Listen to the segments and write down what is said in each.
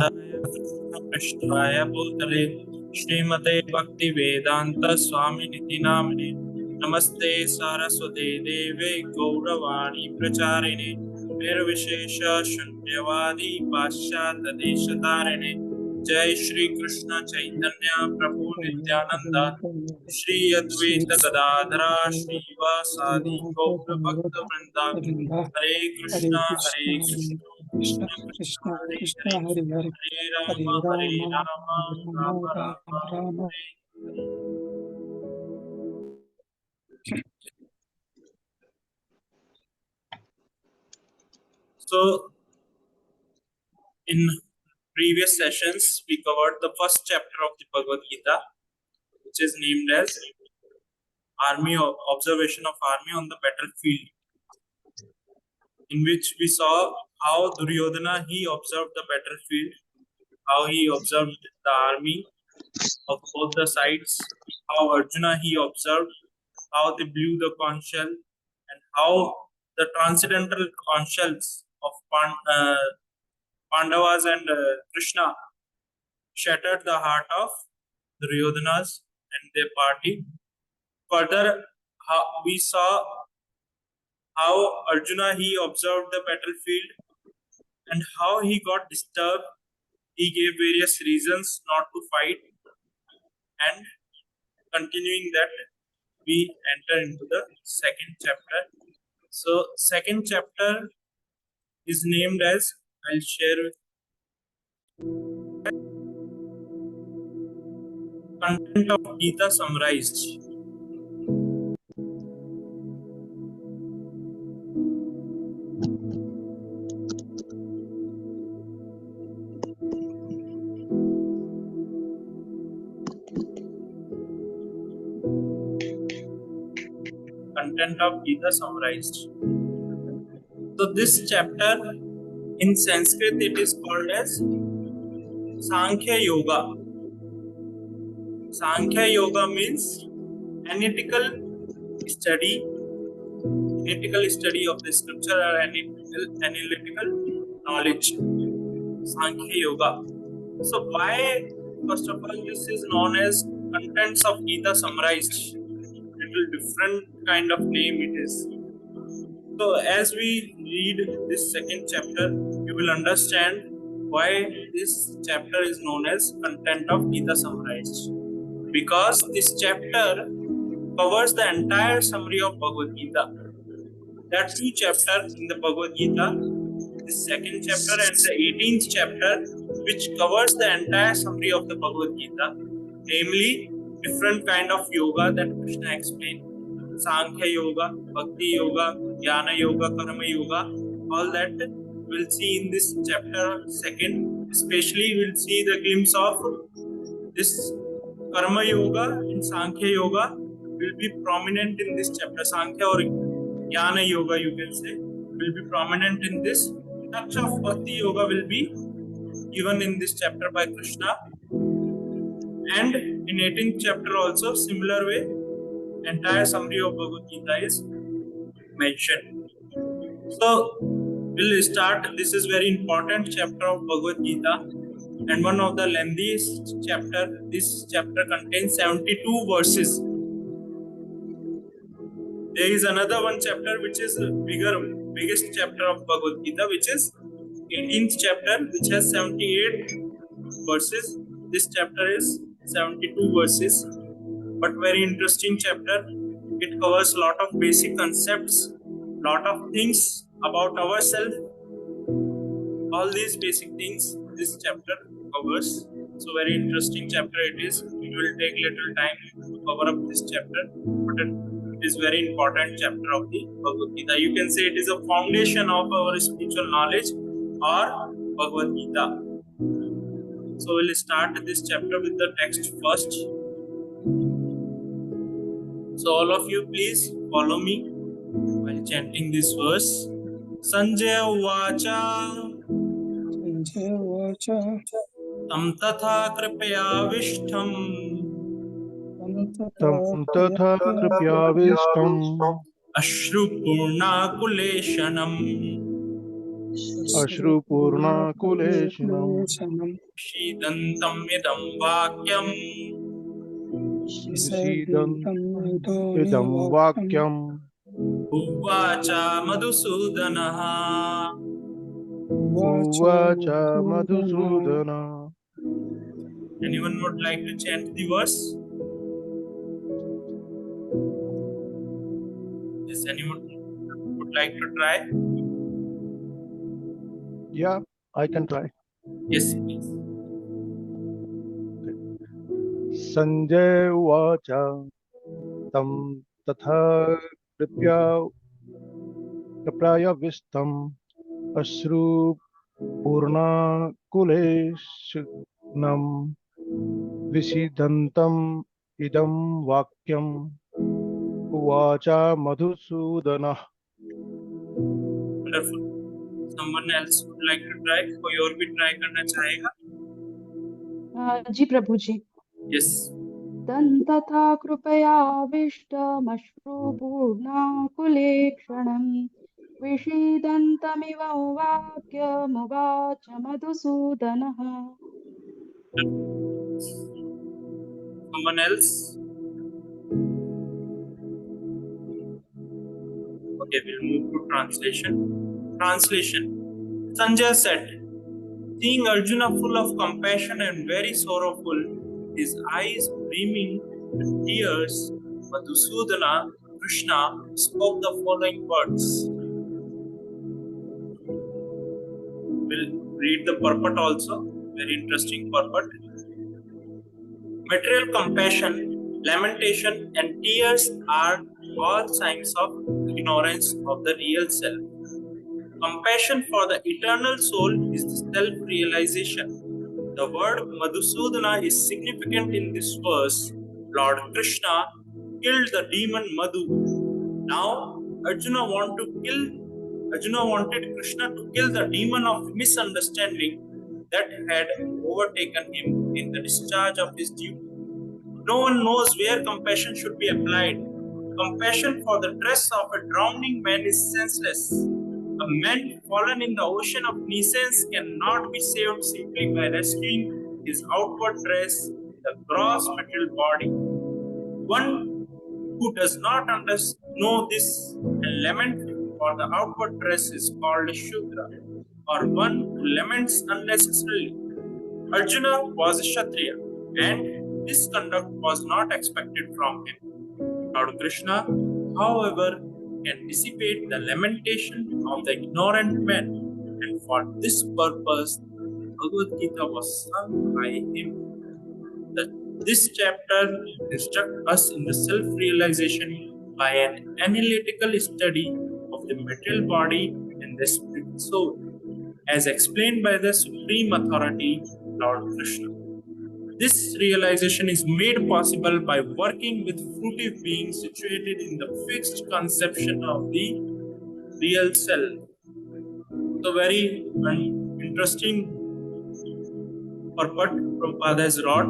कृष्णाय भूतले श्रीमते भक्ति वेदांत स्वामी निति नामने नमस्ते सारस्वते देवे गौरवाणी प्रचारिणे निर्विशेष शून्यवादी पाश्चात्य देशतारिणे जय श्री कृष्ण चैतन्य प्रभु नित्यानंद श्री अद्वैत गदाधरा श्रीवासादि गौर भक्त वृंदा हरे Krishna Krishna Krishna Krishna Hare Krishna Hare Hare Hare Hare Hare Ram Rama Ram Rama Ram Rama Rama. Hare Hare. So, in previous sessions, we covered the first chapter of the Bhagavad Gita, which is named as Army Observation of Army on the Battlefield, in which we saw how Duryodhana he observed the battlefield, how he observed the army of both the sides, how Arjuna he observed how they blew the conch shell, and how the transcendental conch shells of Pandavas and Krishna shattered the heart of Duryodhana's and their party. Further, we saw how Arjuna he observed the battlefield and how he got disturbed. He gave various reasons not to fight, and continuing that, we enter into the second chapter. So, second chapter is named as, I'll share with content of Gita summarized. Content of Gita summarized. So this chapter in Sanskrit it is called as Sankhya Yoga. Sankhya Yoga means analytical study, analytical study of the scripture or analytical knowledge. Sankhya Yoga. So why, first of all, this is known as contents of Gita summarized? Little different kind of name it is. So as we read this second chapter, you will understand why this chapter is known as content of Gita summarized. Because this chapter covers the entire summary of Bhagavad Gita. There are two chapters in the Bhagavad Gita, the second chapter and the 18th chapter, which covers the entire summary of the Bhagavad Gita, namely different kind of yoga that Krishna explained. Sankhya Yoga, Bhakti Yoga, Jnana Yoga, Karma Yoga, all that we'll see in this chapter second. Especially we'll see the glimpse of this Karma Yoga and Sankhya Yoga will be prominent in this chapter. Sankhya or Jnana Yoga, you can say, will be prominent in this. Touch of Bhakti Yoga will be given in this chapter by Krishna. And in 18th chapter also, similar way, entire summary of Bhagavad Gita is mentioned. So we'll start. This is very important chapter of Bhagavad Gita and one of the lengthiest chapter. This chapter contains 72 verses. There is another one chapter which is biggest chapter of Bhagavad Gita, which is 18th chapter, which has 78 verses. This chapter is 72 verses, but very interesting chapter. It covers a lot of basic concepts, lot of things about ourselves. All these basic things this chapter covers. So very interesting chapter it is. It will take little time to cover up this chapter, but it is very important chapter of the Bhagavad Gita. You can say it is a foundation of our spiritual knowledge or Bhagavad Gita. So we'll start this chapter with the text first. So all of you please follow me while chanting this verse. Sanjay Uvacha Sanjay Vacha Tam Tatha Kripyavistham तं तथा कृपयाविष्टम् Ashru Purnakulesanam अश्रुपूर्णाकुलेशनम् शीदन्तं इदं वाक्यम् विसीदन्तम् इदं वाक्यम् वाक्यम् उवाच मधुसूदनः. उवाच उवाच Madhusudan Madhusudan Anyone would like to chant the verse? Yes, anyone would like to try? Yeah, I can try. Yes, please. Sanjay उवाच तं तथा कृत्या प्रयाविष्टम् अश्रुपूर्णाकुलेशनम् विषीदन्तम् इदं वाक्यम् उवाच मधुसूदनः. Wonderful. Someone else would like to try? कोई और भी try करना चाहेगा? जी प्रभु जी। Yes. तथा कृपयाविष्टमश्रुपूर्णाकुलेक्षणम् विषीदन्तमिव वाक्यमुवाच मधुसूदनः। Someone else? Okay, we'll move to translation. Translation. Sanjay said, seeing Arjuna full of compassion and very sorrowful, his eyes brimming with tears, Madhusudana, Krishna, spoke the following words. We'll read the purport also. Very interesting purport. Material compassion, lamentation, and tears are all signs of ignorance of the real self. Compassion for the eternal soul is the self-realization. The word Madhusudana is significant in this verse. Lord Krishna killed the demon Madhu. Now Arjuna wanted Krishna to kill the demon of misunderstanding that had overtaken him in the discharge of his duty. No one knows where compassion should be applied. Compassion for the dress of a drowning man is senseless. A man fallen in the ocean of nescience cannot be saved simply by rescuing his outward dress, the gross material body. One who does not know this and lament for the outward dress is called a Shudra, or one who laments unnecessarily. Arjuna was a Kshatriya, and this conduct was not expected from him. Lord Krishna, however, can dissipate the lamentation of the ignorant man, and for this purpose, Bhagavad Gita was sung by him. This chapter instructs us in the self-realization by an analytical study of the material body and the spirit soul, as explained by the Supreme Authority, Lord Krishna. This realization is made possible by working with fruitive beings situated in the fixed conception of the real self. So, very interesting purport Prabhupada has wrought.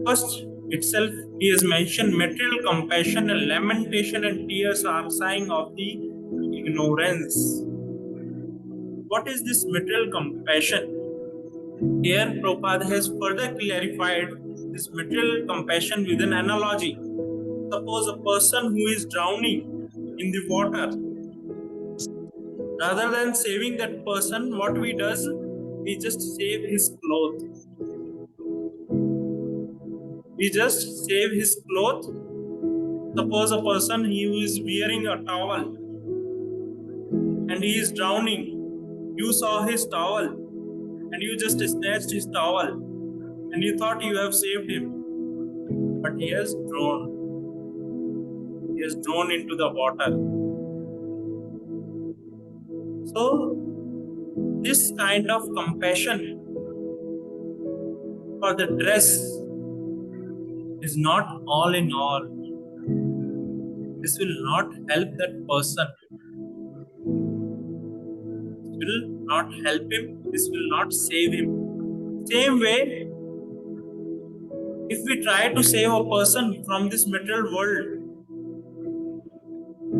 First, itself, he has mentioned material compassion and lamentation and tears are sign of the ignorance. What is this material compassion? Here, Prabhupada has further clarified this material compassion with an analogy. Suppose a person who is drowning in the water. Rather than saving that person, what we does, we just save his clothes. We just save his clothes. Suppose a person who is wearing a towel and he is drowning. You saw his towel and you just snatched his towel and you thought you have saved him. But he has drowned. He has drawn into the water. So, this kind of compassion for the dress is not all in all. This will not help that person. This will not help him. This will not save him. Same way, if we try to save a person from this material world,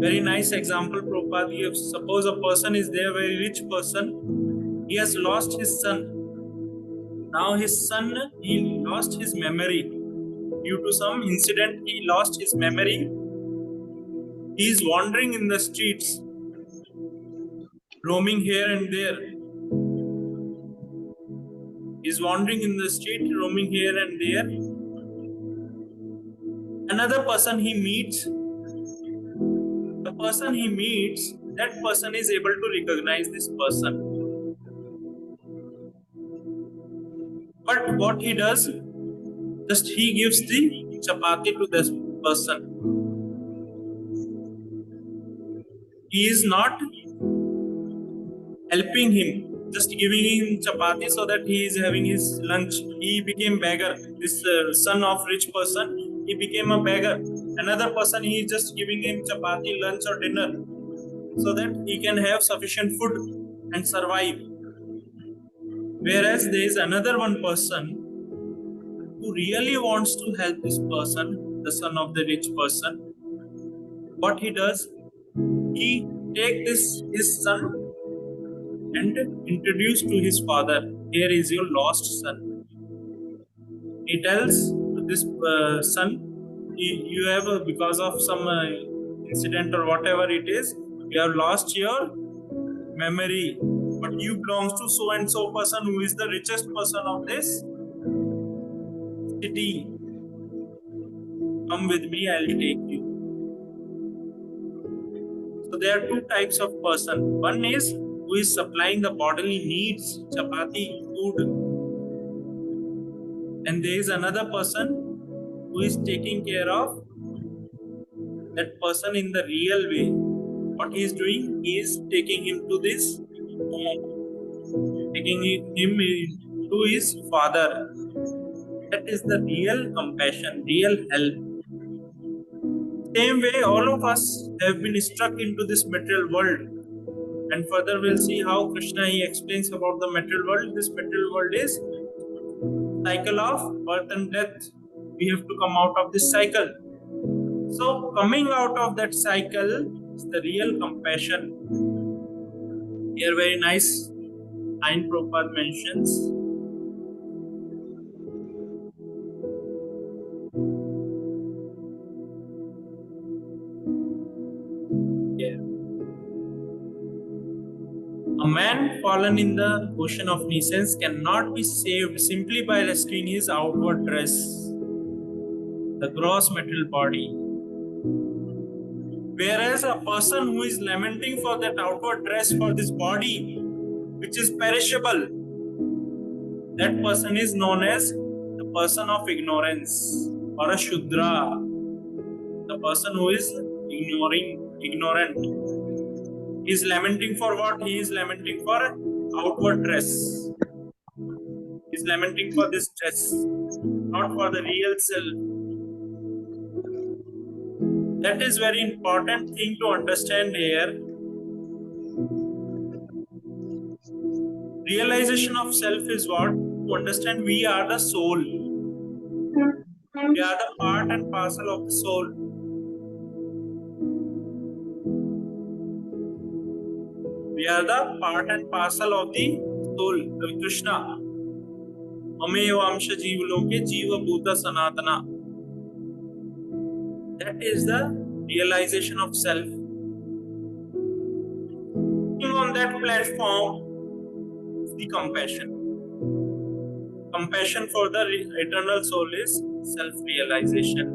Very nice example, Prabhupada. If suppose a person is there, very rich person, he has lost his son. Now his son, he lost his memory. Due to some incident, he lost his memory. He is wandering in the streets, roaming here and there. He is wandering in the street, roaming here and there. Another person he meets, the person he meets, that person is able to recognize this person. But what he does, just he gives the chapati to this person. He is not helping him, just giving him chapati so that he is having his lunch. He became beggar. This son of rich person, he became a beggar. Another person, he is just giving him chapati, lunch or dinner so that he can have sufficient food and survive. Whereas there is another one person who really wants to help this person, the son of the rich person. What he does, he take this his son and introduce to his father. Here is your lost son. He tells to this son, you have because of some incident or whatever it is, you have lost your memory, but you belongs to so and so person who is the richest person of this city. Come with me, I'll take you. So there are two types of person. One is who is supplying the bodily needs, chapati, food. And there is another person who is taking care of that person in the real way. What he is doing, he is taking him to this home, taking him to his father. That is the real compassion, real help. Same way, all of us have been struck into this material world. And further we'll see how Krishna he explains about the material world. This material world is cycle of birth and death. We have to come out of this cycle. So coming out of that cycle is the real compassion. Here very nice line Prabhupada mentions. A man fallen in the ocean of nescience cannot be saved simply by rescuing his outward dress, the gross material body. Whereas a person who is lamenting for that outward dress, for this body, which is perishable, that person is known as the person of ignorance or a Shudra, the person who is ignorant. He is lamenting for what? He is lamenting for outward dress. He is lamenting for this dress, not for the real self. That is very important thing to understand here. Realization of self is what? To understand we are the soul. We are the part and parcel of the soul. We are the part and parcel of the soul, the Krishna. Ameva amsha jivaloke jiva bhuta sanatana. That is the realization of self. Being on that platform is the compassion. Compassion for the eternal soul is self-realization.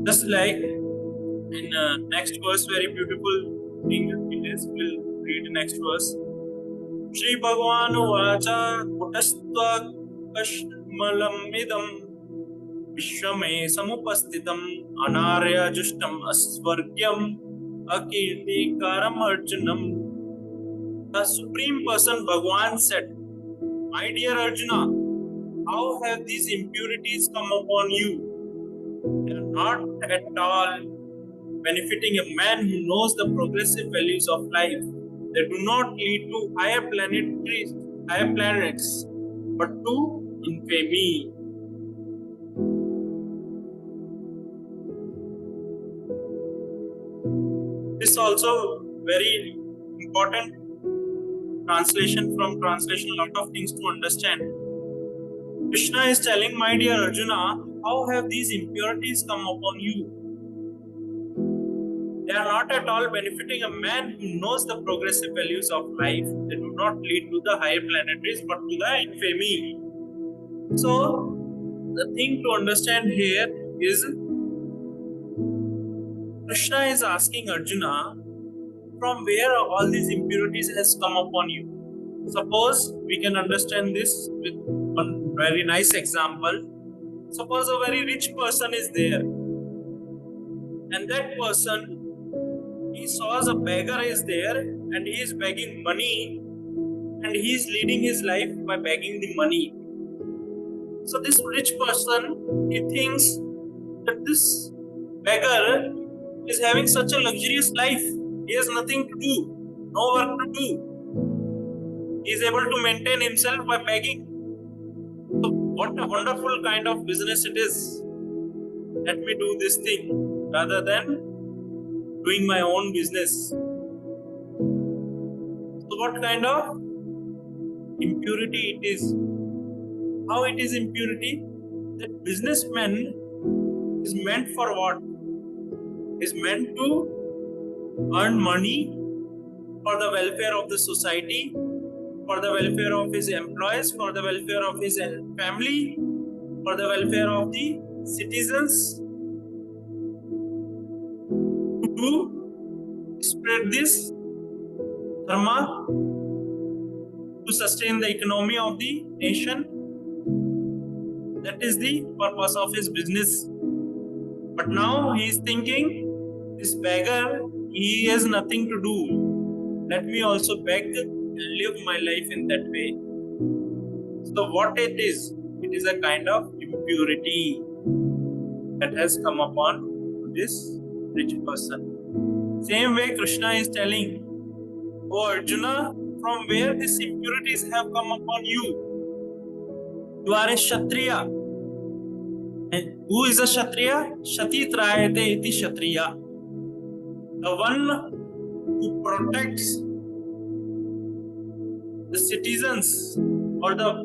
Just like in next verse, very beautiful thing it is. We'll read the next verse. Shri Bhagavan Vacha Kutastva Kashmalam Idam Vishwame Samupastitam Anarya Justam Asvargyam Akirti Karam Arjunam. The Supreme Person Bhagavan said, my dear Arjuna, how have these impurities come upon you? They are not at all benefiting a man who knows the progressive values of life. They do not lead to higher planets, but to infamy. also very important translation from translation, lot of things to understand. Krishna is telling, my dear Arjuna, how have these impurities come upon you? They are not at all benefiting a man who knows the progressive values of life. They do not lead to the higher planetaries but to the infamy. So, the thing to understand here is Krishna is asking Arjuna, from where all these impurities has come upon you. Suppose we can understand this with one very nice example. Suppose a very rich person is there, and that person, he saws a beggar is there and he is begging money, and he is leading his life by begging the money. So this rich person, he thinks that this beggar is having such a luxurious life. He has nothing to do, no work to do. He is able to maintain himself by begging. So what a wonderful kind of business it is. Let me do this thing rather than doing my own business. So what kind of impurity it is? How it is impurity? That businessman is meant for what? Is meant to earn money for the welfare of the society, for the welfare of his employees, for the welfare of his family, for the welfare of the citizens, to spread this dharma, to sustain the economy of the nation. That is the purpose of his business. But now he is thinking, this beggar, he has nothing to do. Let me also beg and live my life in that way. So what it is? It is a kind of impurity that has come upon this rich person. Same way Krishna is telling, O Arjuna, from where these impurities have come upon you? You are a Kshatriya. And who is a Kshatriya? Shati trayate iti Kshatriya. The one who protects the citizens or the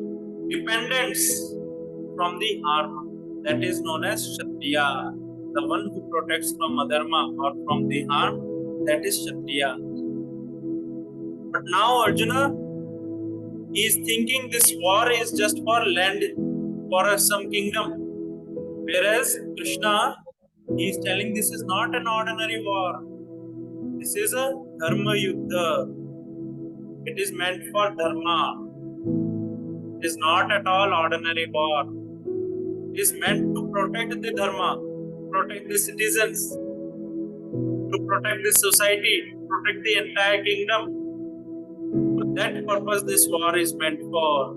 dependents from the harm. That is known as Kshatriya. The one who protects from adharma or from the harm, that is Kshatriya. But now Arjuna, he is thinking this war is just for land, for some kingdom. Whereas Krishna, he is telling this is not an ordinary war. This is a dharma yuddha. It is meant for dharma. It is not at all ordinary war. It is meant to protect the dharma, protect the citizens, to protect the society, protect the entire kingdom. For that purpose this war is meant for.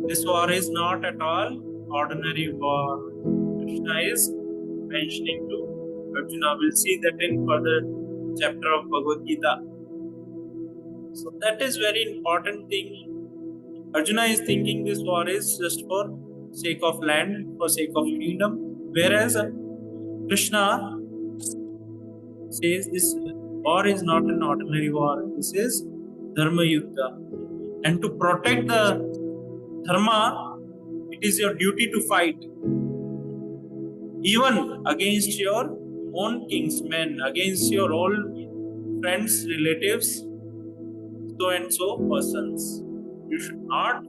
This war is not at all ordinary war. Krishna is mentioning to Arjuna. We'll see that in further chapter of Bhagavad Gita. So that is very important thing. Arjuna is thinking this war is just for sake of land, for sake of kingdom. Whereas Krishna says this war is not an ordinary war. This is dharma yuddha. And to protect the dharma, it is your duty to fight. Even against your own kinsmen, against your old friends, relatives, so and so persons. You should not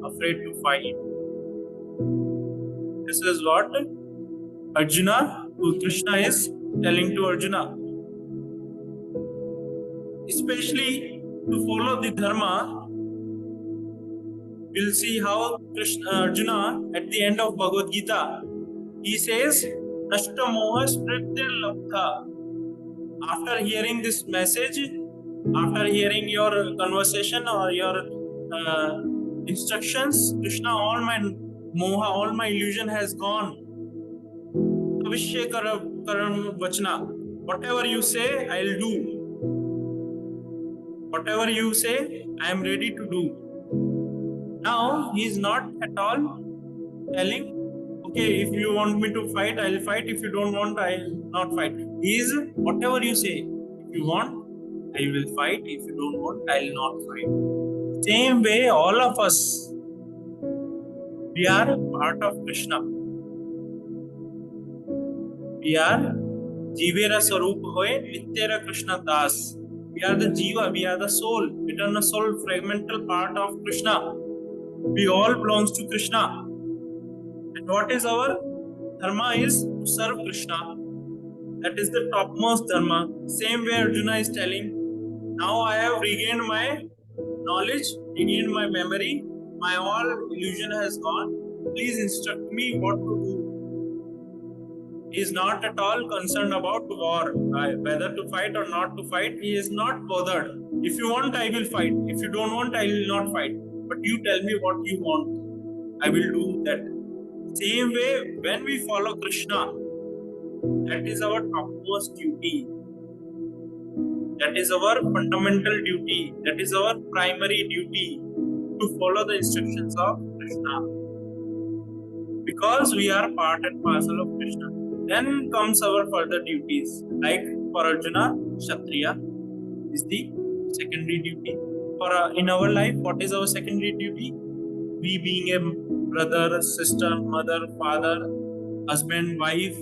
afraid to fight. This is what Arjuna, who Krishna is telling to Arjuna. Especially to follow the dharma, we'll see how Arjuna at the end of Bhagavad Gita, he says, Nashta moha smritir labdha. After hearing this message, after hearing your conversation or your instructions, Krishna, all my moha, all my illusion has gone. Avishya karam vachna. Whatever you say, I'll do. Whatever you say, I am ready to do. Now, he is not at all telling, okay, if you want me to fight, I'll fight. If you don't want, I'll not fight. He is whatever you say. If you want, I will fight. If you don't want, I will not fight. Same way, all of us, we are part of Krishna. We are Jivera Sarup Hoye Nityera Krishna Das. We are the Jiva, we are the soul, eternal soul, fragmental part of Krishna. We all belongs to Krishna. And what is our dharma is to serve Krishna. That is the topmost dharma. Same way Arjuna is telling, now I have regained my knowledge, regained my memory, my all illusion has gone. Please instruct me what to do. He is not at all concerned about war, whether to fight or not to fight. He is not bothered. If you want, I will fight. If you don't want, I will not fight. But you tell me what you want. I will do that. Same way, when we follow Krishna, that is our topmost duty. That is our fundamental duty. That is our primary duty, to follow the instructions of Krishna. Because we are part and parcel of Krishna. Then comes our further duties. Like for Arjuna, Kshatriya is the secondary duty. In our life, what is our secondary duty? We being a brother, sister, mother, father, husband, wife,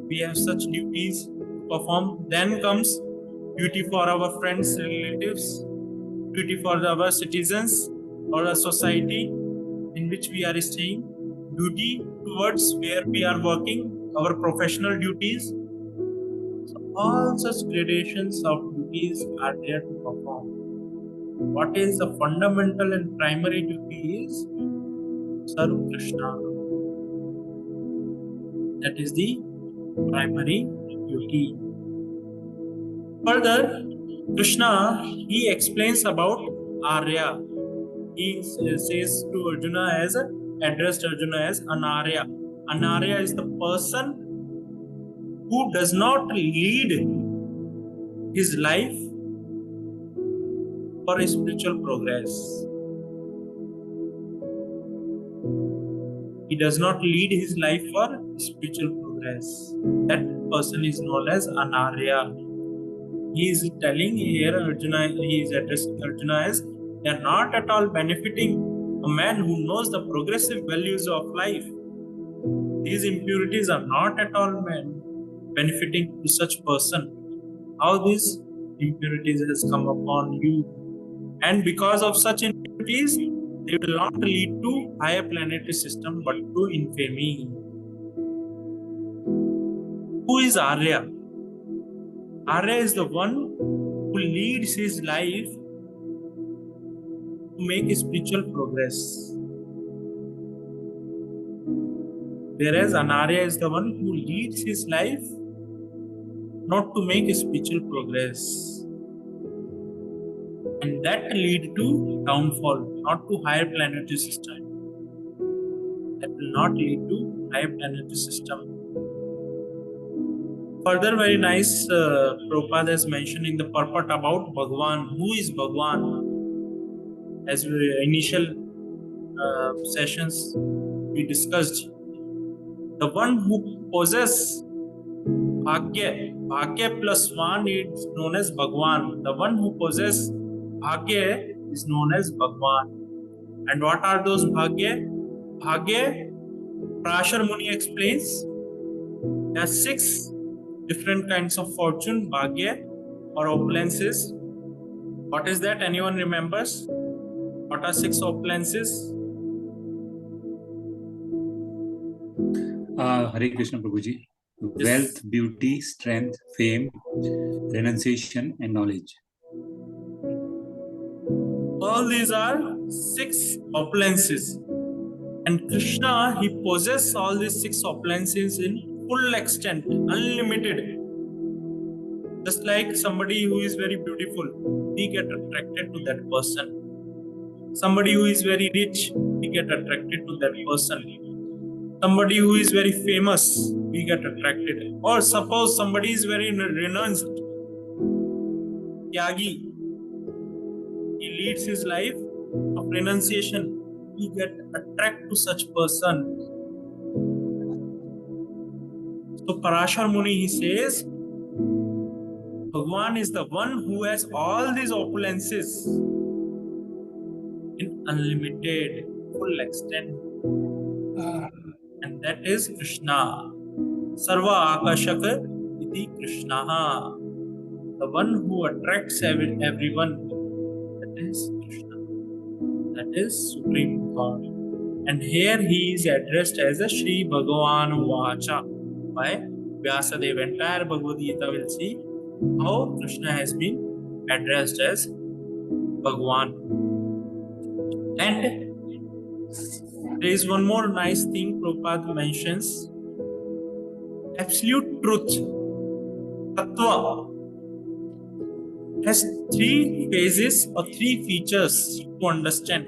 we have such duties to perform. Then comes duty for our friends, relatives, duty for our citizens or a society in which we are staying, duty towards where we are working, our professional duties. So all such gradations of duties are there to perform. What is the fundamental and primary duty is serve Krishna. That is the primary duty. Further, Krishna, he explains about Arya. He says to Arjuna addressed Arjuna as Anarya. Anarya is the person who does not lead his life for spiritual progress. He does not lead his life for spiritual progress. That person is known as Anarya. He is telling here Arjuna, he is addressing Arjuna as they are not at all benefiting a man who knows the progressive values of life. These impurities are not at all benefiting to such person. How these impurities has come upon you, and because of such impurities, they will not lead to higher planetary system but to infamy. Who is Arya? Arya is the one who leads his life to make spiritual progress. Whereas Anarya is the one who leads his life not to make spiritual progress. And that lead to downfall, not to higher planetary system. That will not lead to higher planetary system. Further, very nice, Prabhupada has mentioned in the purport about Bhagwan. Who is Bhagwan? As we initial sessions we discussed, the one who possesses Bhagya plus one is known as Bhagwan. The one who possesses Bhagya is known as Bhagwan. And what are those Bhagya? Bhagya, Prashar Muni explains, there are 6 different kinds of fortune, Bhagya or opulences. What is that? Anyone remembers? What are 6 opulences? Hare Krishna Prabhuji. Wealth, beauty, strength, fame, renunciation, and knowledge. All these are 6 opulences. And Krishna, he possesses all these 6 opulences in full extent, unlimited. Just like somebody who is very beautiful, we get attracted to that person. Somebody who is very rich, we get attracted to that person. Somebody who is very famous, we get attracted. Or suppose somebody is very renounced, Tyagi, he leads his life of renunciation, we get attracted to such person. So Parashar Muni, he says, Bhagwan is the one who has all these opulences in unlimited, full extent. And that is Krishna. Sarva Akashak iti Krishna. The one who attracts everyone. That is Krishna. That is Supreme God. And here he is addressed as a Shri Bhagavan Vacha by Vyasadeva. Entire Bhagavad Gita will see how Krishna has been addressed as Bhagwan. And there is one more nice thing Prabhupada mentions. Absolute truth, Tattva, has three phases or three features to understand.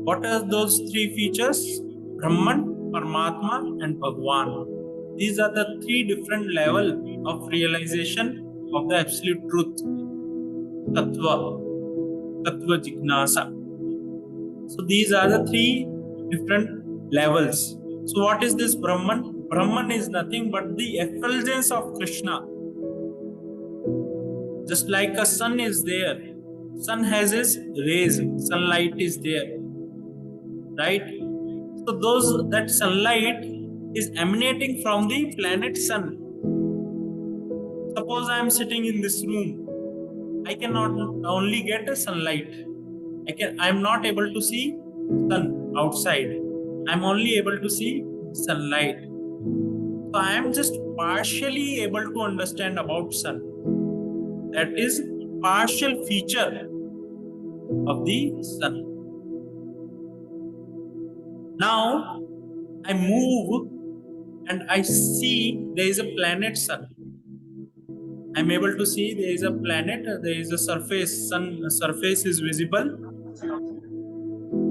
What are those three features? Brahman, Paramatma and Bhagwan. These are the three different levels of realization of the absolute truth. Tattva, Tattva Jignasa. So these are the three different levels. So what is this Brahman? Brahman is nothing but the effulgence of Krishna. Just like a sun is there. Sun has its rays, sunlight is there. Right? So that sunlight is emanating from the planet Sun. Suppose I am sitting in this room. I cannot only get a sunlight. I am not able to see sun outside. I am only able to see sunlight. So I am just partially able to understand about sun. That is partial feature of the sun. Now I move and I see there is a planet sun. I am able to see there is a planet, there is a surface, sun surface is visible,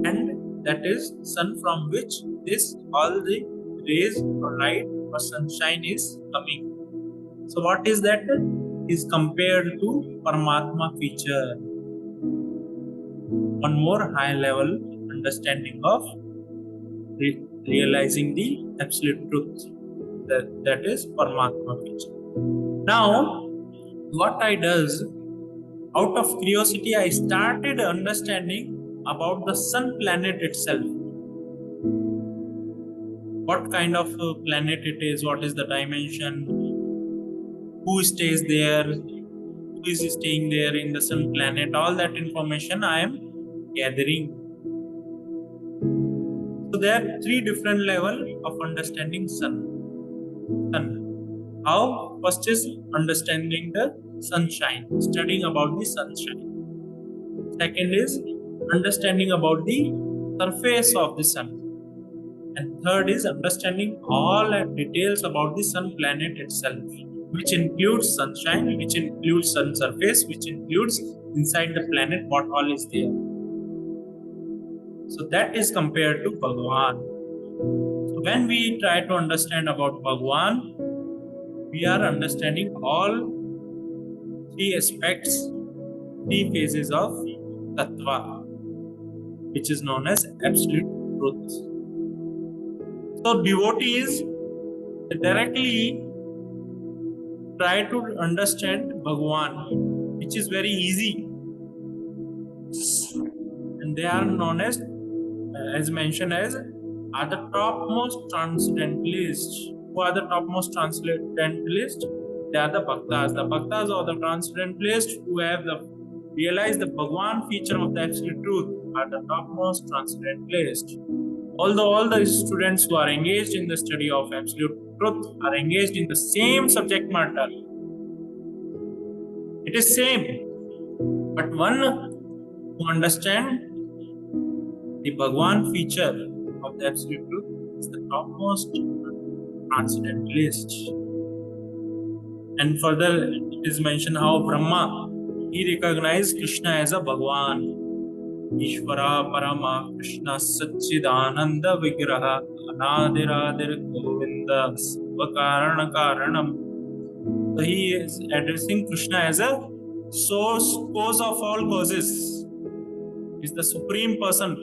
and that is sun from which all the rays or light or sunshine is coming. So what is that? Is compared to Paramatma feature. One more high level understanding of realizing the absolute truth. That is Paramatma feature. Now, what I does, out of curiosity, I started understanding about the sun planet itself. What kind of planet it is, what is the dimension, who stays there, who is staying there in the sun planet, all that information I am gathering. So there are three different levels of understanding sun. How? First is understanding the sunshine, studying about the sunshine. Second is understanding about the surface of the sun. And third is understanding all details about the sun planet itself, which includes sunshine, which includes sun surface, which includes inside the planet what all is there. So that is compared to Bhagwan. So when we try to understand about Bhagwan, we are understanding all three aspects, three phases of Tattva, which is known as absolute truth. So devotees directly try to understand Bhagwan, which is very easy. And they are known as mentioned as, are the topmost transcendentalists. Who are the topmost transcendentalists? They are the Bhaktas. The Bhaktas are the transcendentalists who have realized the Bhagwan feature of the absolute truth are the topmost transcendentalists. Although all the students who are engaged in the study of absolute truth are engaged in the same subject matter, it is same, but one who understands the Bhagwan feature of the absolute truth is the topmost transcendentalist. And further it is mentioned how Brahma, he recognized Krishna as a Bhagwan. Ishvara Parama Krishna Satchidananda Vigraha Anadiradir Govinda Svakarana Karanam. So he is addressing Krishna as a cause of all causes. He is the supreme person.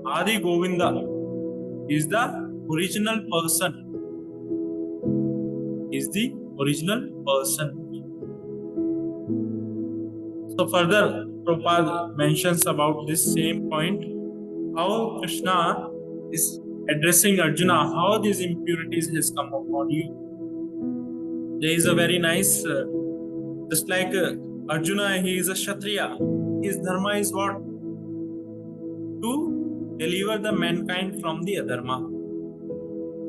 Adi Govinda is the original person. is the original person. So further, Prabhupada mentions about this same point, how Krishna is addressing Arjuna, how these impurities has come upon you. There is a very nice, just like Arjuna, he is a Kshatriya. His dharma is what? To deliver the mankind from the adharma,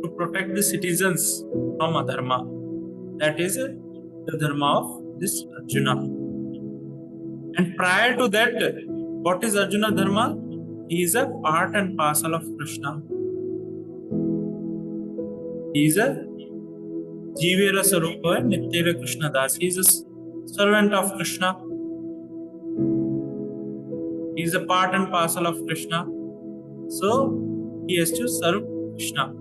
to protect the citizens from adharma. That is the dharma of this Arjuna. And prior to that, what is Arjuna dharma? He is a part and parcel of Krishna. He is a Jivera Sarupa Nityera Krishna Das. He is a servant of Krishna. He is a part and parcel of Krishna. So he has to serve Krishna.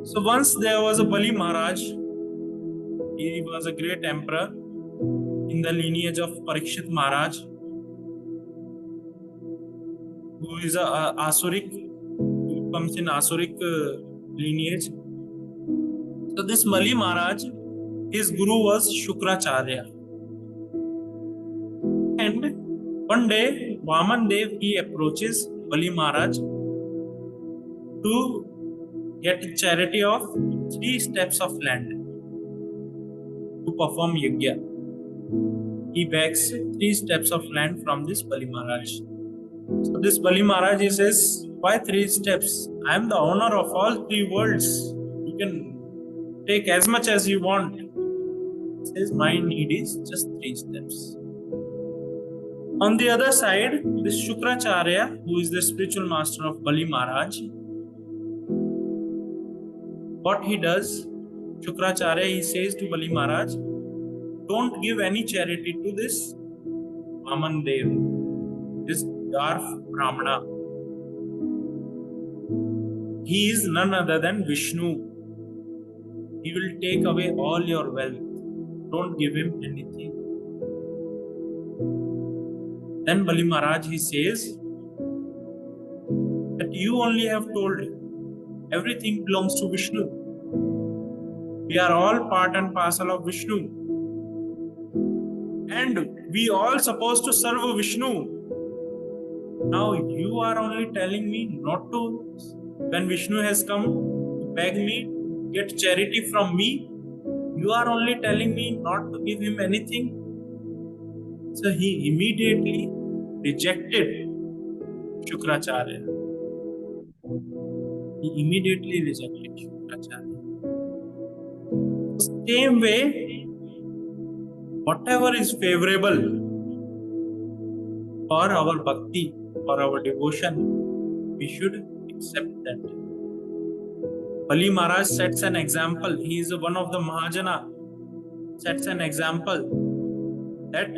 So once there was a Bali Maharaj. He was a great emperor in the lineage of Parikshit Maharaj, who is a Asuric, who comes in Asuric lineage. So this Bali Maharaj, his guru was Shukracharya. And one day, Vaman Dev, he approaches Bali Maharaj to get charity of 3 steps of land to perform yajna. He begs 3 steps of land from this Bali Maharaj. So this Bali Maharaj, he says, why 3 steps? I am the owner of all 3 worlds. You can take as much as you want. He says, my need is just 3 steps. On the other side, this Shukracharya, who is the spiritual master of Bali Maharaj, what he does, Shukracharya, he says to Bali Maharaj, don't give any charity to this Vaman Dev, this Dwarf Brahmana. He is none other than Vishnu. He will take away all your wealth. Don't give him anything. Then Bali Maharaj, he says that you only have told everything belongs to Vishnu. We are all part and parcel of Vishnu. And we all supposed to serve Vishnu. Now you are only telling me not to, when Vishnu has come to beg me, get charity from me, you are only telling me not to give him anything. So he immediately rejected Shukracharya. He immediately rejected Shukracharya. Same way, whatever is favorable for our bhakti, for our devotion, we should accept that. Bali Maharaj sets an example. He is one of the Mahajana. Sets an example that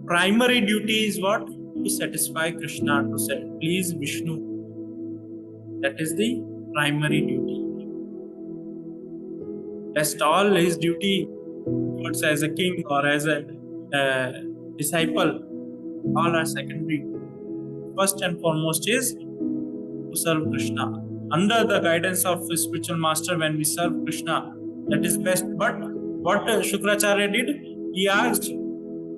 primary duty is what? To satisfy Krishna, to please Vishnu. That is the primary duty. Rest all his duty, what's as a king or as a disciple, all are secondary. First and foremost is to serve Krishna. Under the guidance of the spiritual master, when we serve Krishna, that is best. But what Shukracharya did, he asked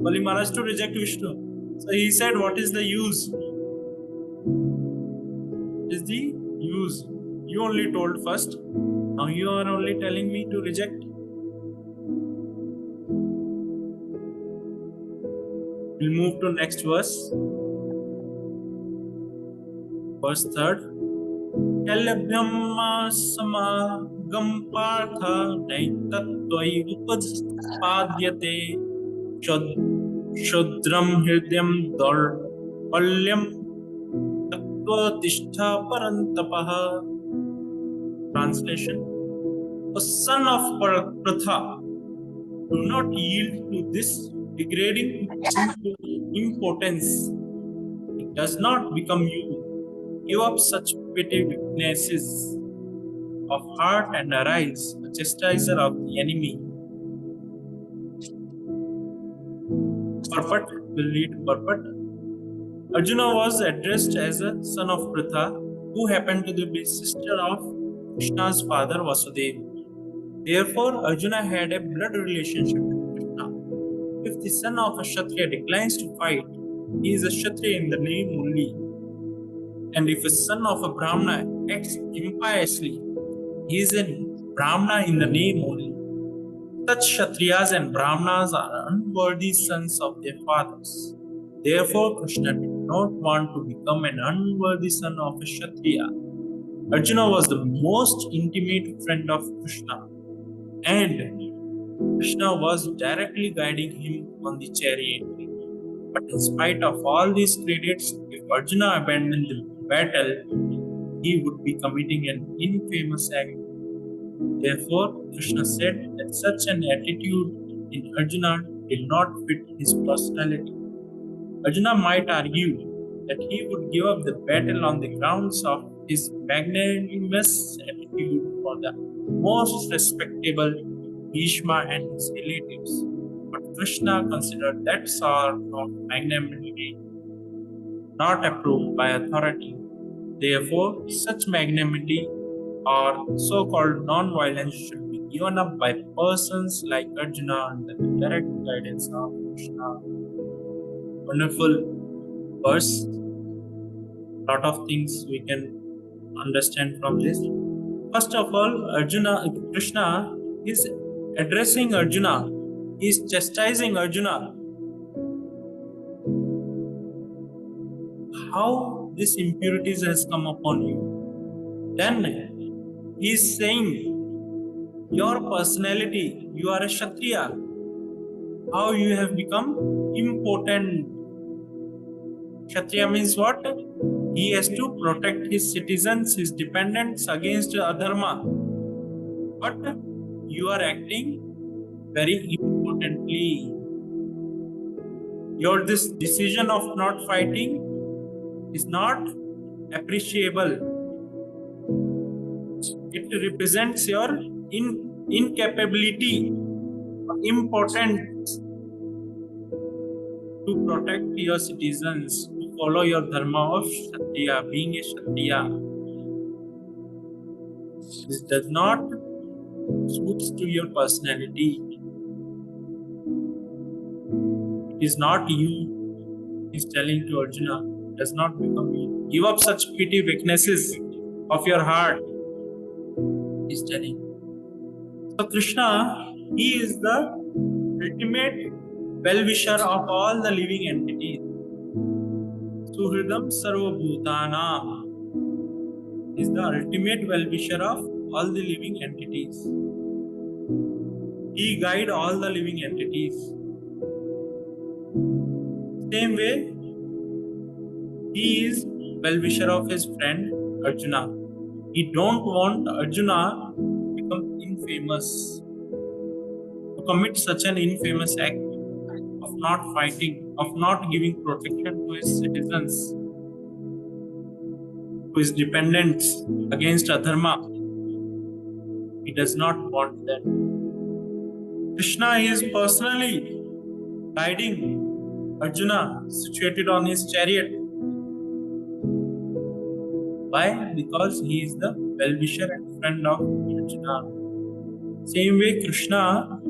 Bali Maharaj to reject Vishnu. So he said, what is the use? What is the use? You only told first. Now you are only telling me to reject. We'll move to next verse. Verse 3rd. Kalabhyamma samagam partha naitatvai upadpadyate shodram hridyam palyam tattva tishtha parantapaha. Translation: O son of Pratha, do not yield to this degrading impotence. It does not become you. Give up such petty weaknesses of heart and arise, a chastiser of the enemy. Purport will read purport. Arjuna was addressed as a son of Pratha, who happened to be sister of Krishna's father Vasudeva. Therefore, Arjuna had a blood relationship with Krishna. If the son of a Kshatriya declines to fight, he is a Kshatriya in the name only. And if a son of a Brahmana acts impiously, he is a Brahmana in the name only. Such Kshatriyas and Brahmanas are unworthy sons of their fathers. Therefore, Krishna did not want to become an unworthy son of a Kshatriya. Arjuna was the most intimate friend of Krishna, and Krishna was directly guiding him on the chariot. But in spite of all these credits, if Arjuna abandoned the battle, he would be committing an infamous act. Therefore, Krishna said that such an attitude in Arjuna did not fit his personality. Arjuna might argue that he would give up the battle on the grounds of his magnanimous attitude for the most respectable Bhishma and his relatives. But Krishna considered that sort of magnanimity not approved by authority. Therefore, such magnanimity or so-called non-violence should be given up by persons like Arjuna under the direct guidance of Krishna. Wonderful verse. Lot of things we can understand from this. First of all, Krishna is addressing Arjuna. He is chastising Arjuna. How this impurities has come upon you. Then he is saying, your personality, you are a Kshatriya. How you have become impotent. Kshatriya means what? He has to protect his citizens, his dependents against adharma. But you are acting very impotently. Your this decision of not fighting is not appreciable. It represents your incapability, impotence to protect your citizens, to follow your dharma of Kshatriya, being a Kshatriya. This does not suit to your personality. It is not you. He is telling to Arjuna, it does not become you. Give up such petty weaknesses of your heart. He is telling. So Krishna, he is the ultimate well-wisher of all the living entities. Suhridam Sarvabhutanam is the ultimate well-wisher of all the living entities. He guides all the living entities. Same way, he is well-wisher of his friend Arjuna. He don't want Arjuna to become infamous, to commit such an infamous act of not fighting, of not giving protection to his citizens, to his dependents against adharma. He does not want that. Krishna is personally guiding Arjuna situated on his chariot. Why? Because he is the well-wisher and friend of Arjuna. Same way, Krishna,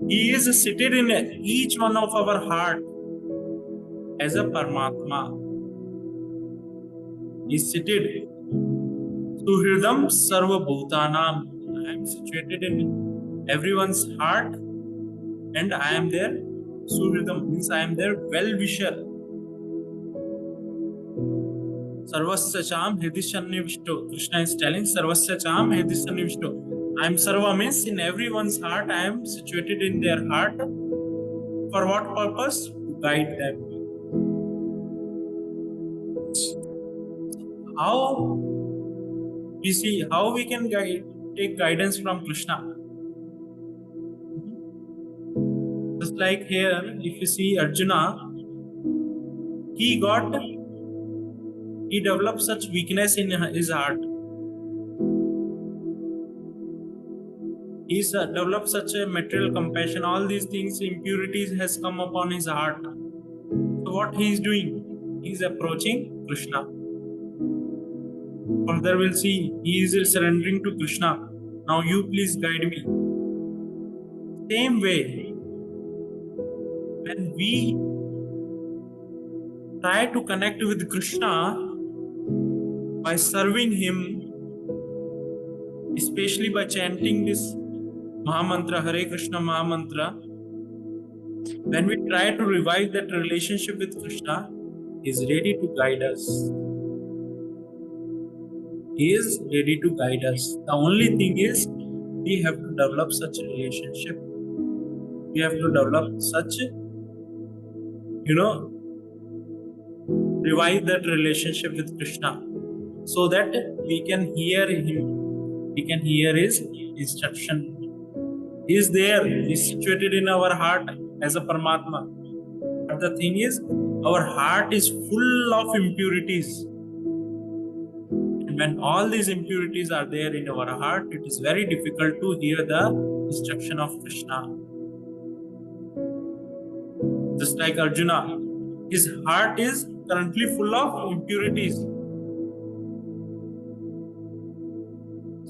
he is seated in each one of our heart as a Paramatma. He is seated. Suhridam Sarva Bhutanam. I am situated in everyone's heart and I am their Suhridam, means I am their well-wisher. Sarvasya Cham Hridishannivishto. Krishna is telling Sarvasya Cham Hridishannivishto. I am Sarva means in everyone's heart, I am situated in their heart. For what purpose? To guide them. How we see how we can take guidance from Krishna. Just like here, if you see Arjuna, he developed such weakness in his heart. He developed such a material compassion. All these things, impurities has come upon his heart. So what he is doing? He is approaching Krishna. Further we'll see he is surrendering to Krishna. Now you please guide me. Same way, when we try to connect with Krishna by serving him, especially by chanting this Mahamantra, Hare Krishna Mahamantra, when we try to revive that relationship with Krishna, he is ready to guide us. He is ready to guide us. The only thing is, we have to develop such a relationship. We have to develop such, revive that relationship with Krishna so that we can hear him. We can hear his instruction. He is there. He is situated in our heart as a Paramatma. But the thing is, our heart is full of impurities. And when all these impurities are there in our heart, it is very difficult to hear the instruction of Krishna. Just like Arjuna, his heart is currently full of impurities.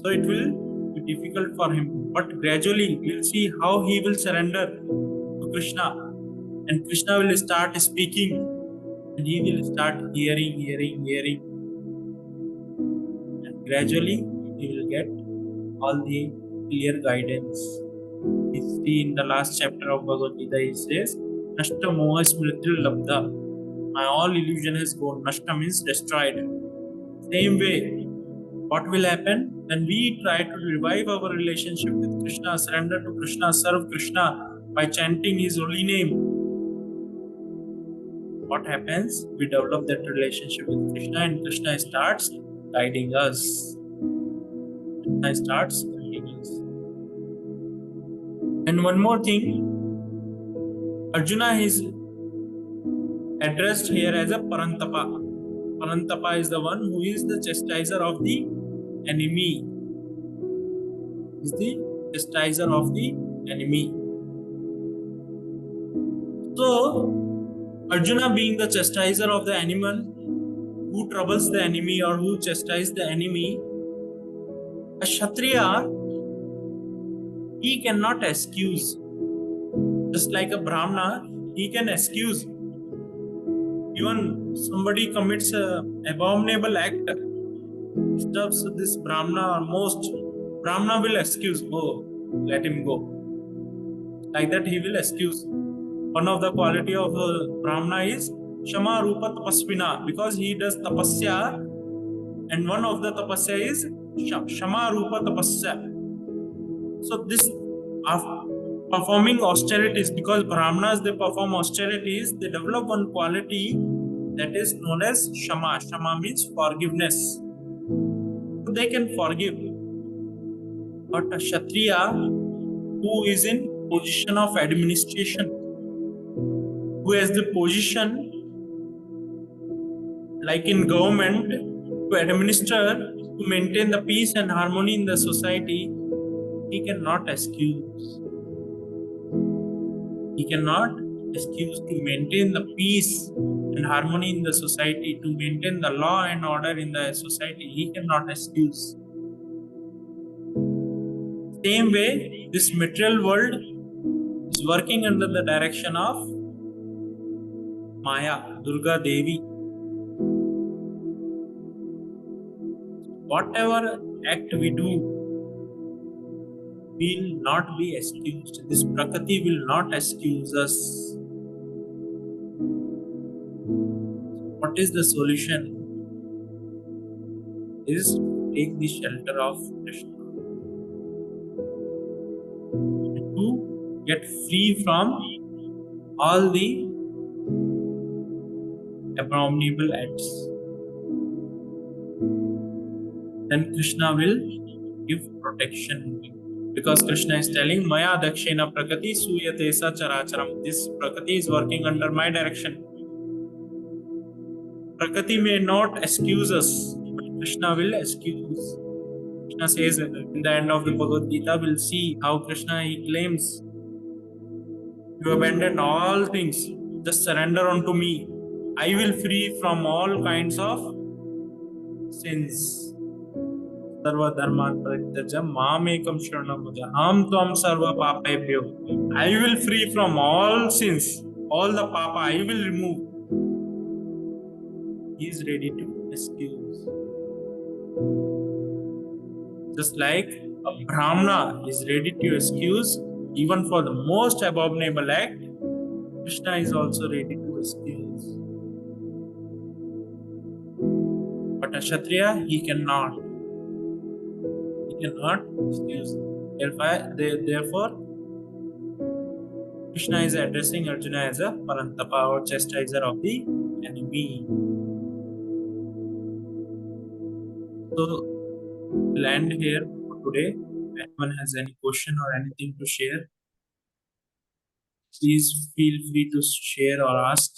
So it will be difficult for him. But gradually, we'll see how he will surrender to Krishna. And Krishna will start speaking. And he will start hearing. And gradually, he will get all the clear guidance. We see in the last chapter of Bhagavad Gita, he says, Nashta moha smritil labdha. My all illusion has gone. Nashta means destroyed. Same way, what will happen when we try to revive our relationship with Krishna, surrender to Krishna, serve Krishna by chanting his holy name? What happens? We develop that relationship with Krishna and Krishna starts guiding us. Krishna starts guiding us. And one more thing, Arjuna is addressed here as a Parantapa. Parantapa is the one who is the chastiser of the enemy. Is the chastiser of the enemy. So, Arjuna being the chastiser of the animal who troubles the enemy or who chastises the enemy, a Kshatriya, he cannot excuse. Just like a Brahmana, he can excuse. Even somebody commits an abominable act, disturbs this Brahmana or most, Brahmana will excuse, go, let him go. Like that he will excuse. One of the quality of Brahmana is Shama Rupa Tapasvina, because he does tapasya, and one of the tapasya is Shama Rupa Tapasya. So this performing austerities, because Brahmanas, they perform austerities, they develop one quality that is known as Shama. Shama means forgiveness. So they can forgive. But a Kshatriya who is in position of administration, who has the position like in government to administer, to maintain the peace and harmony in the society, he cannot excuse. He cannot excuse to maintain the peace and harmony in the society, to maintain the law and order in the society. He cannot excuse. Same way, this material world is working under the direction of Maya, Durga Devi. Whatever act we do will not be excused. This Prakriti will not excuse us. What is the solution? Is to take the shelter of Krishna. To get free from all the abominable acts. Then Krishna will give protection. Because Krishna is telling, Maya Dakshina Prakriti Suyate Sa Characharam. This Prakriti is working under my direction. Prakriti may not excuse us, but Krishna will excuse. Krishna says in the end of the Bhagavad Gita, we'll see how Krishna, he claims, you abandon all things, just surrender unto me. I will free from all kinds of sins. सर्वधर्मान् परित्यज्य मामेकं शरणं व्रज अहं त्वं सर्वपापेभ्यो. I will free from all sins, all the papa I will remove. He is ready to excuse. Just like a Brahmana is ready to excuse even for the most abominable act, Krishna is also ready to excuse. But a Kshatriya, he cannot. He cannot excuse. Therefore, Krishna is addressing Arjuna as a Parantapa or chastiser of the enemy. So, we'll end here for today. If anyone has any question or anything to share, please feel free to share or ask.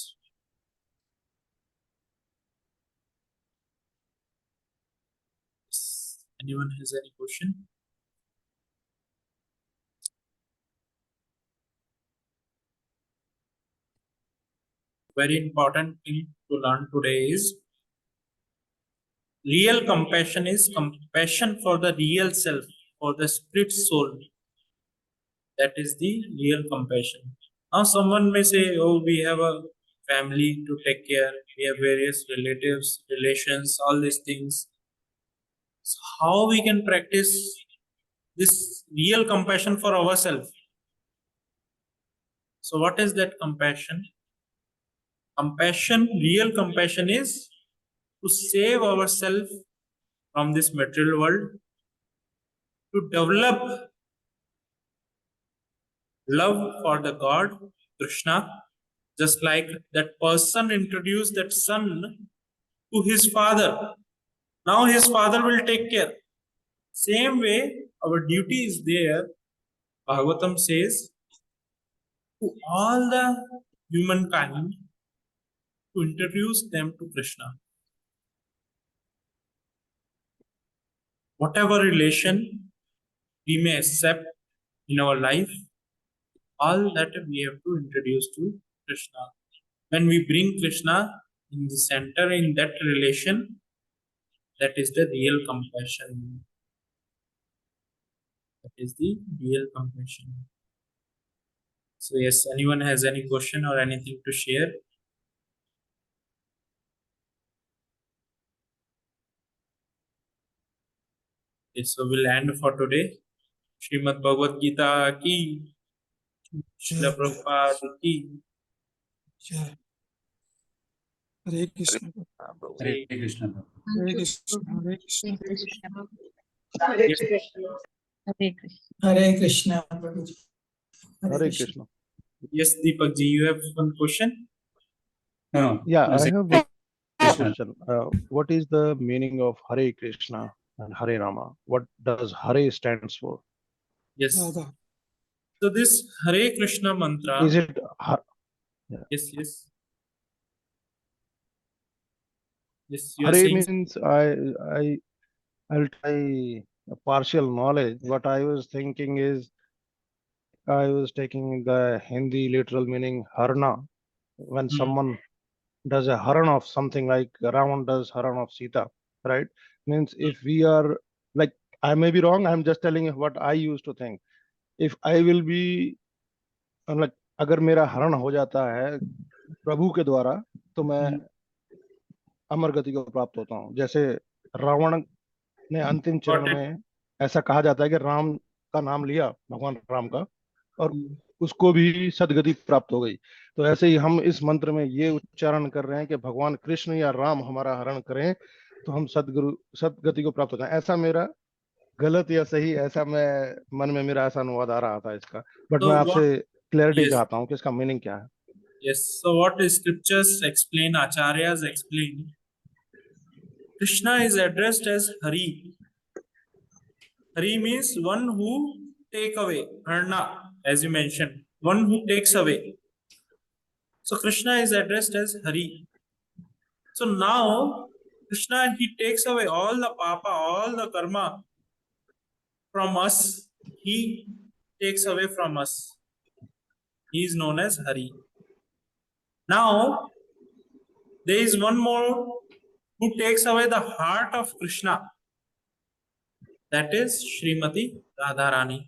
Anyone has any question? Very important thing to learn today is real compassion is compassion for the real self, for the spirit soul. That is the real compassion. Now someone may say, oh, we have a family to take care, we have various relatives, relations, all these things. So how we can practice this real compassion for ourselves? So what is that compassion? Compassion, real compassion is to save ourselves from this material world, to develop love for the God, Krishna, just like that person introduced that son to his father. Now his father will take care. Same way, our duty is there. Bhagavatam says to all the humankind to introduce them to Krishna. Whatever relation we may accept in our life, all that we have to introduce to Krishna. When we bring Krishna in the center in that relation, that is the real compassion. That is the real compassion. So yes, anyone has any question or anything to share? Yes, so we'll end for today. Srimad Bhagavad Gita ki, Srila Prabhupada ki. जय हरे Krishna Hare Krishna. Hare Krishna Hare Krishna Yes, Hare Krishna. Prabhu ji Hare Krishna. yes, Deepak ji, you have one question? No, Yeah, I Hare have a Krishna. question. What is the meaning of Hare Krishna and Hare Rama? What does Hare stands for? Yes. Radha So this Hare Krishna mantra. Is it Yes, yes. Yes, you are Hare saying. means I'll try a partial knowledge. What I was thinking is I was taking the Hindi literal meaning Harna. When someone does a Haran of something like Ravan does Haran of Sita, right? Means if we are like, I may be wrong, I'm just telling you what I used to think. If I will be like, अगर मेरा हरण हो जाता है प्रभु के द्वारा तो मैं अमर गति को प्राप्त होता हूँ. जैसे रावण ने अंतिम Got चरण it. में ऐसा कहा जाता है कि राम का नाम लिया भगवान राम का और उसको भी सदगति प्राप्त हो गई. तो ऐसे ही हम इस मंत्र में ये उच्चारण कर रहे हैं कि भगवान कृष्ण या राम हमारा हरण करें तो हम सदगति को प्राप्त हो जाएं. ऐसा मेरा गलत या सही, ऐसा मैं मन में मेरा ऐसा अनुवाद आ रहा था इसका. बट So मैं what? आपसे क्लैरिटी Yes. चाहता हूँ कि इसका मीनिंग क्या है. Yes. So what scriptures explain, acharyas explain, Krishna is addressed as Hari. Hari means one who take away. Harna, as you mentioned, one who takes away. So Krishna is addressed as Hari. So now Krishna, he takes away all the papa, all the karma from us. He takes away from us. He is known as Hari. Now there is one more who takes away the heart of Krishna. that is Srimati Radharani.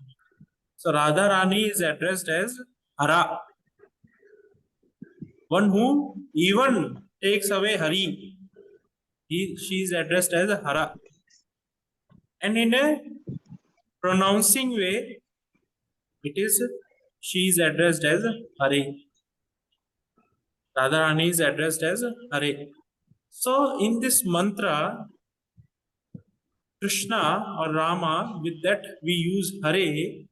So Radharani is addressed as Hara, one who even takes away Hari. She is addressed as Hara. And in a pronouncing way, she is addressed as Hare. Radharani is addressed as Hare. So in this mantra, Krishna or Rama, with that we use Hare.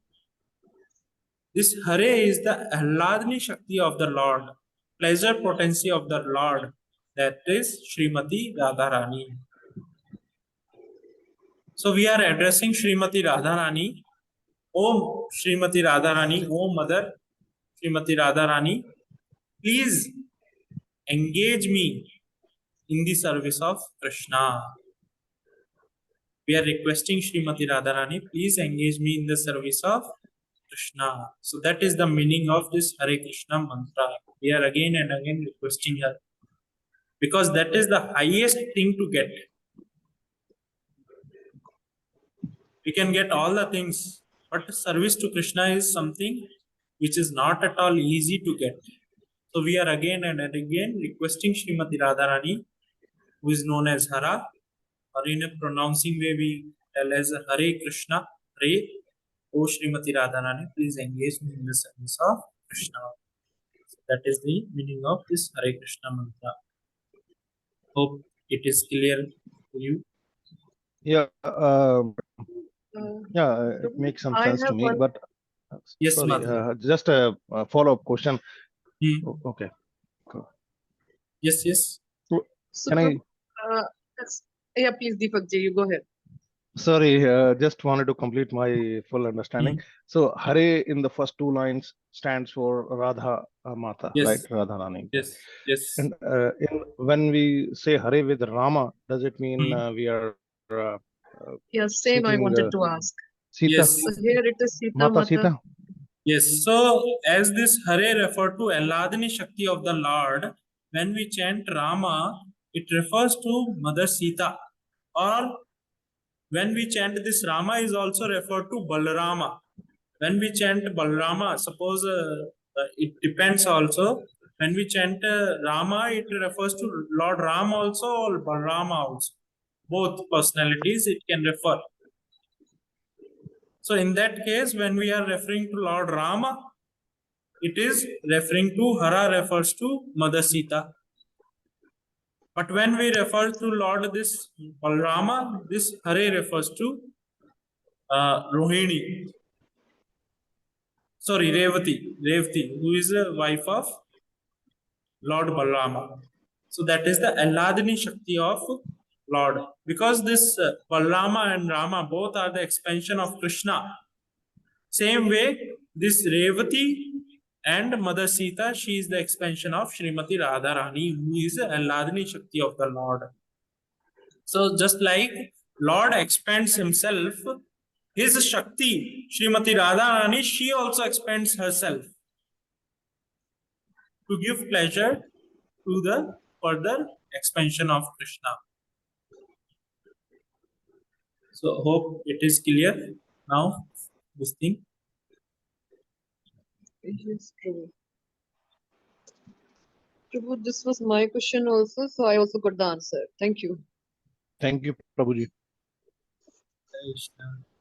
This Hare is the Ahladani Shakti of the Lord, pleasure potency of the Lord, that is Srimati Radharani. So we are addressing Srimati Radharani. Om Srimati Radharani, Om Mother Srimati Radharani, please engage me in the service of Krishna. We are requesting Srimati Radharani, please engage me in the service of Krishna. So that is the meaning of this Hare Krishna mantra. We are again and again requesting her, because that is the highest thing to get. We can get all the things, but service to Krishna is something which is not at all easy to get. So we are again and again requesting Srimati Radharani, who is known as Hara, or in a pronouncing way we tell as Hare Krishna, Hare, O Srimati Radharani, please engage me in the service of Krishna. So that is the meaning of this Hare Krishna mantra. Hope it is clear to you. Yeah, it makes some sense to me, but Yes, sorry, Madhu. just a follow-up question. Okay. Yes, yes. So, Can I? yeah, please, Deepak ji, you go ahead. Sorry, just wanted to complete my full understanding. So Hare in the first two lines stands for Radha Mata, Yes. right? Radharani. Yes, yes. And when we say Hare with Rama, does it mean we are Yeah, same I seeking, wanted to ask. Sita? Yes. So here it is Sita Mata Mata. Sita? Yes, so as this Hare refer to Ahladani Shakti of the Lord, when we chant Rama, it refers to Mother Sita. Or when we chant this Rama is also referred to Balarama. When we chant Balarama, suppose it depends also. When we chant Rama, it refers to Lord Ram also or Balarama also. Both personalities it can refer. So in that case, when we are referring to Lord Rama, it is referring to Hara refers to Mother Sita. But when we refer to Lord this Balrama, this Hare refers to Rohini. Sorry, Revati, who is a wife of Lord Balrama. So that is the Ahladani Shakti of Lord. Because this Balrama and Rama both are the expansion of Krishna. Same way, this Revati and Mother Sita, she is the expansion of Srimati Radharani, who is the Ahladani Shakti of the Lord. So just like Lord expands himself, his Shakti, Srimati Radharani, she also expands herself to give pleasure to the further expansion of Krishna. So hope it is clear now, this thing. Yes, true. Prabhu, this was my question also, so I also got the answer. Thank you. Thank you, Prabhuji.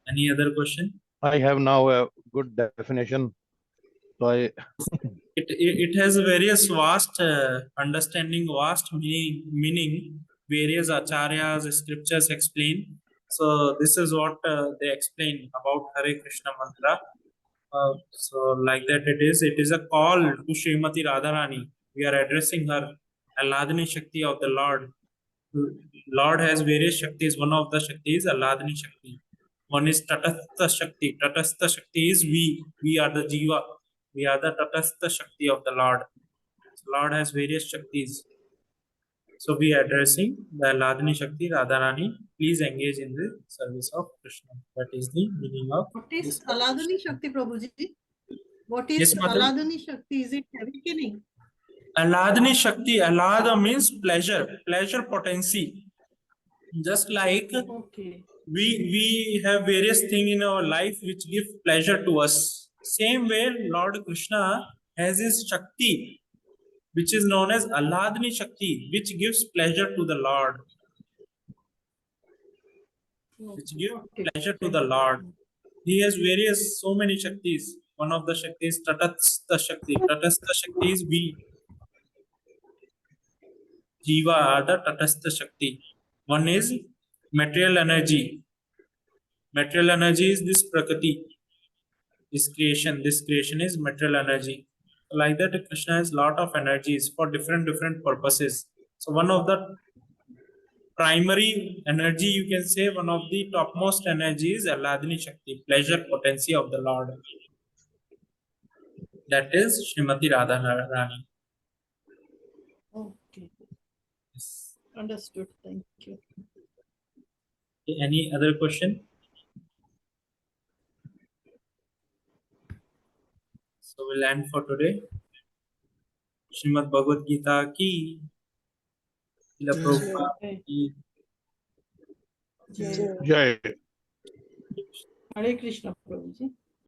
Any other question? I have now a good definition. So It has various vast understanding, vast meaning. Various acharyas, scriptures explain. So this is what they explain about Hare Krishna mantra. So like that it is. It is a call to Srimati Radharani. We are addressing her, Ahladani Shakti of the Lord. Lord has various Shaktis. One of the Shakti is Ahladani Shakti. One is Tatastha Shakti. Tatastha Shakti is we. We are the Jiva. We are the Tatastha Shakti of the Lord. So Lord has various Shaktis. So we are addressing the Ahladani Shakti, Radharani. Please engage in the service of Krishna. That is the meaning of What is this. Aladani Shakti, Prabhuji? What is Yes, Mother. Aladani Shakti? Is it awakening? Ahladani Shakti, Ahlada means pleasure, pleasure potency. Just like Okay. we have various things in our life which give pleasure to us. Same way, Lord Krishna has his Shakti, which is known as Alladni Shakti, which gives pleasure to the Lord. Which give Okay. pleasure to the Lord. He has various, so many Shaktis. One of the Shaktis, Tatastha Shakti. Tatastha Shakti is we. Jiva are the Tatastha Shakti. One is material energy. Material energy is this Prakriti. This creation is material energy. Like that, Krishna has lot of energies for different purposes. So one of the primary energy, you can say, one of the topmost energy is Alladini Shakti, pleasure potency of the Lord. That is Srimati Radharani. Okay. Yes. Understood. Thank you. Okay, any other question? So we'll end for today. Srimad Bhagavad Gita ki, Srila Jai. Prabhupada ki. Jai. Jai. Hare Krishna, Prabhuji.